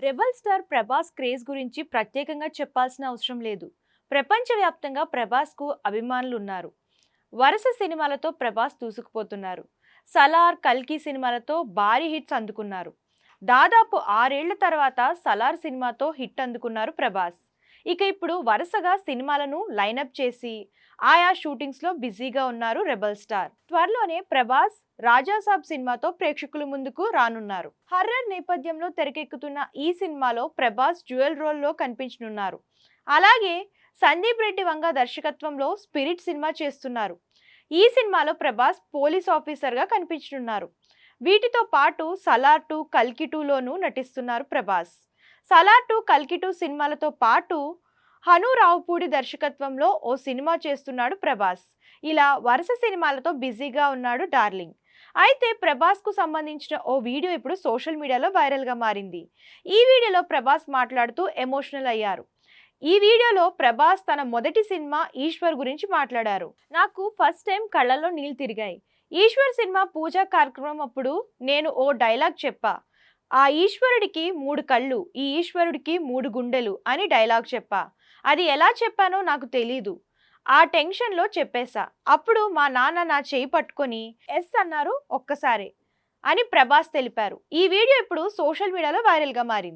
Rebel star Prabhas craze గురించి ప్రత్యేకంగా చెప్పాల్సిన అవసరం లేదు. ప్రపంచవ్యాప్తంగా ప్రభాస్కు అభిమానులు ఉన్నారు. వరుస సినిమాలతో ప్రభాస్ దూసుకుపోతున్నారు. సలార్, కల్కి సినిమాలతో భారీ హిట్స్ అందుకున్నారు. దాదాపు 6 ఏళ్ల తర్వాత సలార్ సినిమాతో హిట్ అందుకున్నారు ప్రభాస్. ఇక ఇప్పుడు వరుసగా సినిమాలను లైనప్ చేసి ఆయా షూటింగ్స్ లో బిజీగా ఉన్నారు రెబల్ స్టార్. త్వరలోనే ప్రభాస్ రాజాసాబ్ సినిమాతో ప్రేక్షకుల ముందుకు రానున్నారు. హర్రర్ నేపథ్యంలో తెరకెక్కుతున్న ఈ సినిమాలో ప్రభాస్ డ్యూయల్ రోల్లో కనిపించనున్నారు. అలాగే సందీప్ రెడ్డి వంగ దర్శకత్వంలో స్పిరిట్ సినిమా చేస్తున్నారు. ఈ సినిమాలో ప్రభాస్ పోలీస్ ఆఫీసర్ గా కనిపించనున్నారు. వీటితో పాటు సలార్ 2, కల్కి 2లోనూ నటిస్తున్నారు ప్రభాస్. సలార్ 2, కల్కి 2 సినిమాలతో పాటు హను రావుపూడి దర్శకత్వంలో ఓ సినిమా చేస్తున్నాడు ప్రభాస్. ఇలా వరుస సినిమాలతో బిజీగా ఉన్నాడు డార్లింగ్. అయితే ప్రభాస్ కు సంబంధించిన ఓ వీడియో ఇప్పుడు సోషల్ మీడియాలో వైరల్ గా మారింది. ఈ వీడియోలో ప్రభాస్ మాట్లాడుతూ ఎమోషనల్ అయ్యారు. ఈ వీడియోలో ప్రభాస్ తన మొదటి సినిమా ఈశ్వర్ గురించి మాట్లాడారు. నాకు ఫస్ట్ టైం కళ్ళల్లో నీళ్లు తిరిగాయి. ఈశ్వర్ సినిమా పూజా కార్యక్రమం అప్పుడు నేను ఓ డైలాగ్ చెప్పా. ఆ ఈశ్వరుడికి 3 కళ్ళు, ఈ ఈశ్వరుడికి 3 గుండెలు అని డైలాగ్ చెప్పా. అది ఎలా చెప్పానో నాకు తెలీదు. ఆ టెన్షన్లో చెప్పేశా. అప్పుడు మా నాన్న నా చేయి పట్టుకొని ఎస్ అన్నారు ఒక్కసారే అని ప్రభాస్ తెలిపారు. ఈ వీడియో ఇప్పుడు సోషల్ మీడియాలో వైరల్గా మారింది.